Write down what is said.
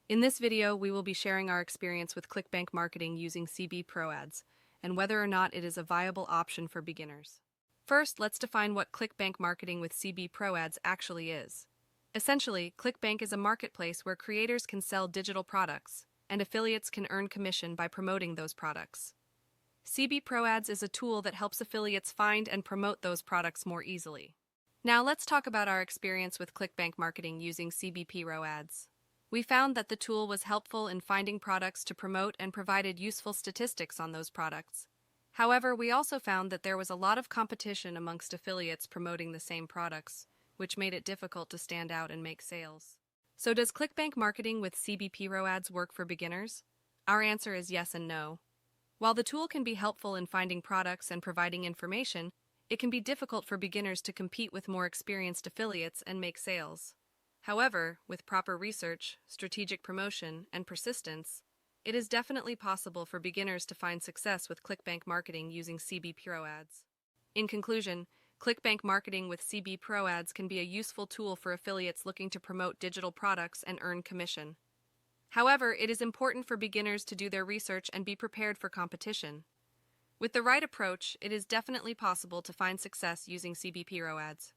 In this video, we will be sharing our experience with ClickBank marketing using CBProAds and whether or not it is a viable option for beginners. First, let's define what ClickBank marketing with CBProAds actually is. Essentially, ClickBank is a marketplace where creators can sell digital products, and affiliates can earn commission by promoting those products. CBProAds is a tool that helps affiliates find and promote those products more easily. Now let's talk about our experience with ClickBank marketing using CBProAds. We found that the tool was helpful in finding products to promote and provided useful statistics on those products. However, we also found that there was a lot of competition amongst affiliates promoting the same products, which made it difficult to stand out and make sales. So does ClickBank marketing with CBProAds work for beginners? Our answer is yes and no. While the tool can be helpful in finding products and providing information, it can be difficult for beginners to compete with more experienced affiliates and make sales. However, with proper research, strategic promotion, and persistence, it is definitely possible for beginners to find success with ClickBank marketing using CBProAds. In conclusion, ClickBank marketing with CBProAds can be a useful tool for affiliates looking to promote digital products and earn commission. However, it is important for beginners to do their research and be prepared for competition. With the right approach, it is definitely possible to find success using CBProAds.